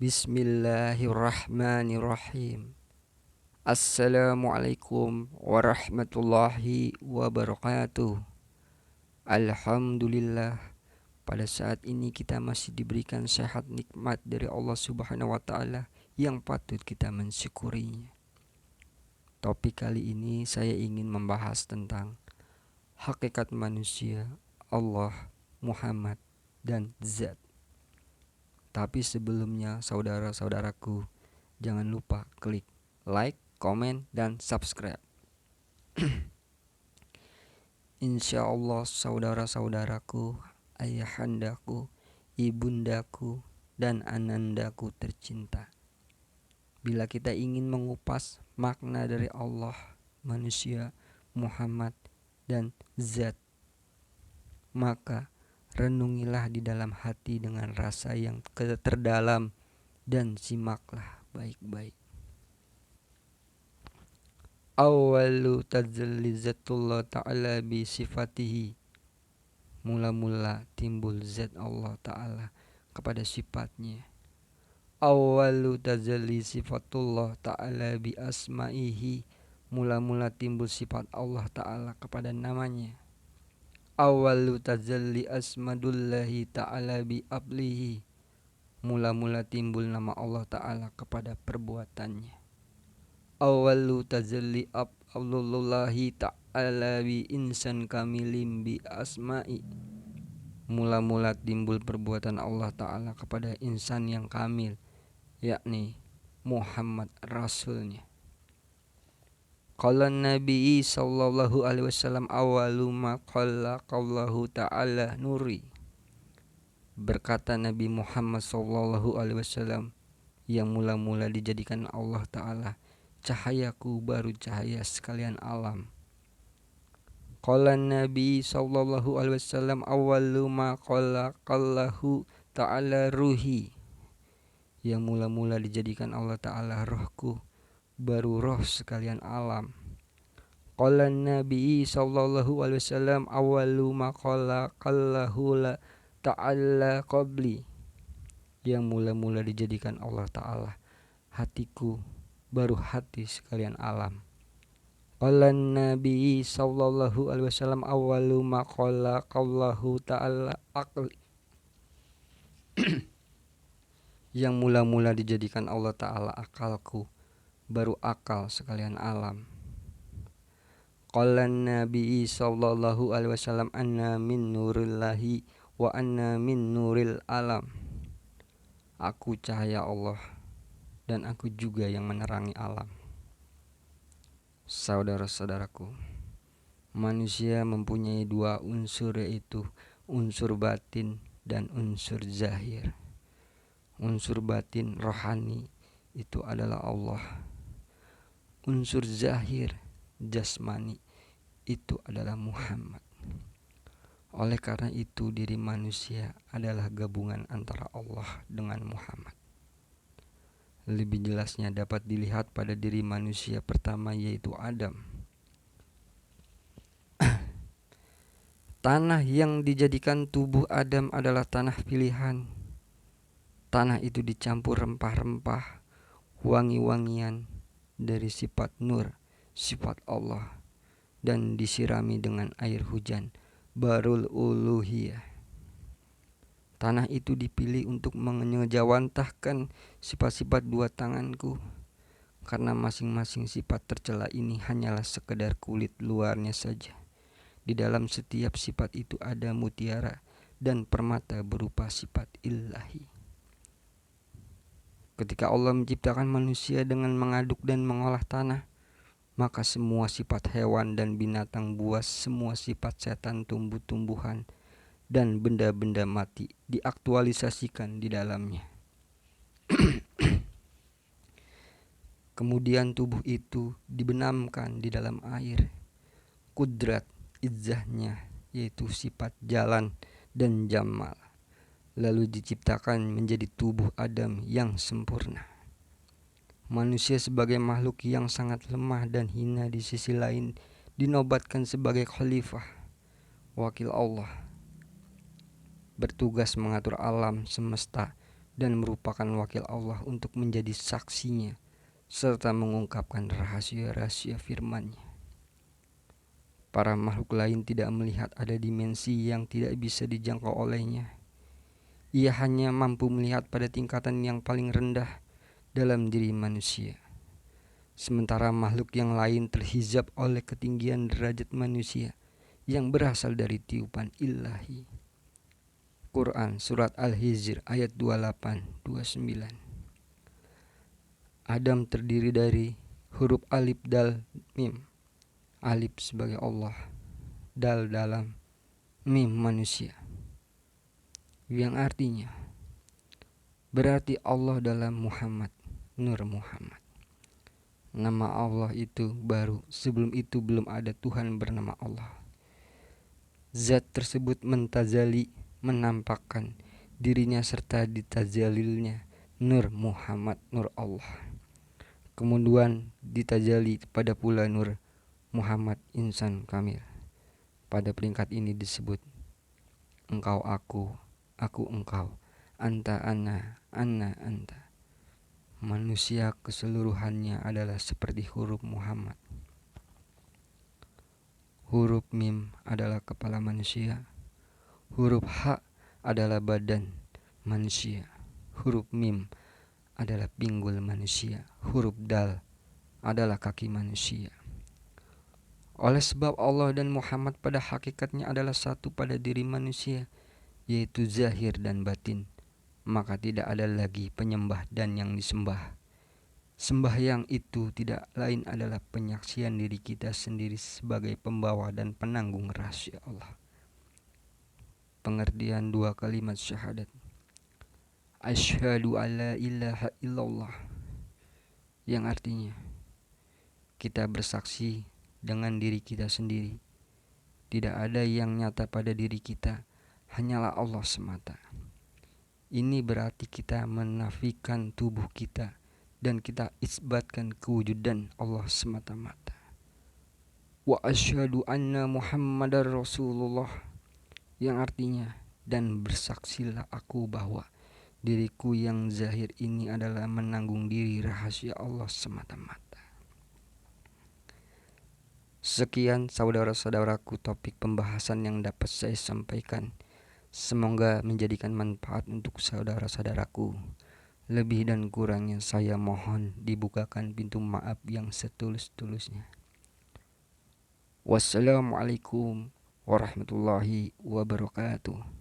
Bismillahirrahmanirrahim. Assalamualaikum warahmatullahi wabarakatuh. Alhamdulillah, pada saat ini kita masih diberikan sehat nikmat dari Allah Subhanahu wa taala yang patut kita mensyukurinya. Topik kali ini saya ingin membahas tentang hakikat manusia, Allah, Muhammad, dan zat. Tapi sebelumnya saudara-saudaraku, jangan lupa klik like, komen, dan subscribe. Insya Allah saudara-saudaraku, ayahandaku, ibundaku, dan anandaku tercinta, bila kita ingin mengupas makna dari Allah, manusia, Muhammad, dan zat, maka renungilah di dalam hati dengan rasa yang terdalam dan simaklah baik-baik. Awalu tajalli zatullah ta'ala bi sifatihi. Mula-mula timbul zat Allah ta'ala kepada sifatnya. Awalu tajalli sifatullah ta'ala bi asma'ihi. Mula-mula timbul sifat Allah ta'ala kepada namanya. Awalu tajalli asmadullahi ta'ala bi ablihi. Mula-mula timbul nama Allah ta'ala kepada perbuatannya. Awalu tajalli abdullahi ta'ala bi insan kamilim bi asma'i. Mula-mula timbul perbuatan Allah ta'ala kepada insan yang kamil, yakni Muhammad Rasulnya. Qala Nabi sallallahu alaihi wasallam awalu ma khalaqallahu ta'ala nuri. Berkata Nabi Muhammad sallallahu alaihi wasallam, yang mula-mula dijadikan Allah ta'ala cahayaku baru cahaya sekalian alam. Qala Nabi sallallahu alaihi wasallam awwalu ma khalaqallahu ta'ala ruhi. Yang mula-mula dijadikan Allah ta'ala rohku, baru roh sekalian alam. Qala Nabi sallallahu alaihi wasallam awwalu ma khalaqallahu ta'ala qabli. Yang mula-mula dijadikan Allah ta'ala hatiku, baru hati sekalian alam. Qala Nabi sallallahu alaihi wasallam awwalu ma khalaqallahu ta'ala aqli. Yang mula-mula dijadikan Allah ta'ala akalku, baru akal sekalian alam. Qala Nabi sallallahu alaihi wasallam anna min nurillahi wa anna min nuril alam. Aku cahaya Allah dan aku juga yang menerangi alam. Saudara-saudaraku, manusia mempunyai dua unsur, yaitu unsur batin dan unsur zahir. Unsur batin rohani itu adalah Allah. Unsur zahir jasmani itu adalah Muhammad. Oleh karena itu diri manusia adalah gabungan antara Allah dengan Muhammad. Lebih jelasnya dapat dilihat pada diri manusia pertama, yaitu Adam. Tanah yang dijadikan tubuh Adam adalah tanah pilihan. Tanah itu dicampur rempah-rempah, wangi-wangian dari sifat nur, sifat Allah, dan disirami dengan air hujan, barul uluhiyah. Tanah itu dipilih untuk mengejawantahkan sifat-sifat dua tanganku, karena masing-masing sifat tercela ini hanyalah sekedar kulit luarnya saja. Di dalam setiap sifat itu ada mutiara dan permata berupa sifat ilahi. Ketika Allah menciptakan manusia dengan mengaduk dan mengolah tanah, maka semua sifat hewan dan binatang buas, semua sifat setan, tumbuh-tumbuhan, dan benda-benda mati diaktualisasikan di dalamnya. Kemudian tubuh itu dibenamkan di dalam air. Kudrat izzahnya, yaitu sifat jalan dan jamal, lalu diciptakan menjadi tubuh Adam yang sempurna. Manusia sebagai makhluk yang sangat lemah dan hina di sisi lain dinobatkan sebagai khalifah, wakil Allah, bertugas mengatur alam semesta dan merupakan wakil Allah untuk menjadi saksinya serta mengungkapkan rahasia-rahasia firman-Nya. Para makhluk lain tidak melihat ada dimensi yang tidak bisa dijangkau olehnya. Ia hanya mampu melihat pada tingkatan yang paling rendah dalam diri manusia. Sementara makhluk yang lain terhijab oleh ketinggian derajat manusia yang berasal dari tiupan ilahi. Quran Surat Al-Hijr ayat 28-29. Adam terdiri dari huruf alif, dal, mim. Alif sebagai Allah, dal dalam, mim manusia, yang artinya berarti Allah dalam Muhammad, Nur Muhammad. Nama Allah itu baru, sebelum itu belum ada Tuhan bernama Allah. Zat tersebut mentazali, menampakkan dirinya serta ditazalilnya Nur Muhammad, Nur Allah. Kemudian ditajali pada pula Nur Muhammad insan kamil. Pada peringkat ini disebut engkau aku engkau, anta ana anta. Manusia keseluruhannya adalah seperti huruf Muhammad. Huruf mim adalah kepala manusia. Huruf ha adalah badan manusia. Huruf mim adalah pinggul manusia. Huruf dal adalah kaki manusia. Oleh sebab Allah dan Muhammad pada hakikatnya adalah satu pada diri manusia, yaitu zahir dan batin, maka tidak ada lagi penyembah dan yang disembah. Sembahyang itu tidak lain adalah penyaksian diri kita sendiri sebagai pembawa dan penanggung rahasia Allah. Pengertian dua kalimat syahadat, asyhadu alla ilaha illallah, yang artinya kita bersaksi dengan diri kita sendiri, tidak ada yang nyata pada diri kita, hanyalah Allah semata. Ini berarti kita menafikan tubuh kita dan kita isbatkan kewujudan Allah semata-mata. Wa asyhadu anna Muhammadar Rasulullah, yang artinya dan bersaksilah aku bahwa diriku yang zahir ini adalah menanggung diri rahasia Allah semata-mata. Sekian saudara-saudaraku topik pembahasan yang dapat saya sampaikan. Semoga menjadikan manfaat untuk saudara-saudaraku. Lebih dan kurangnya saya mohon dibukakan pintu maaf yang setulus-tulusnya. Wassalamualaikum warahmatullahi wabarakatuh.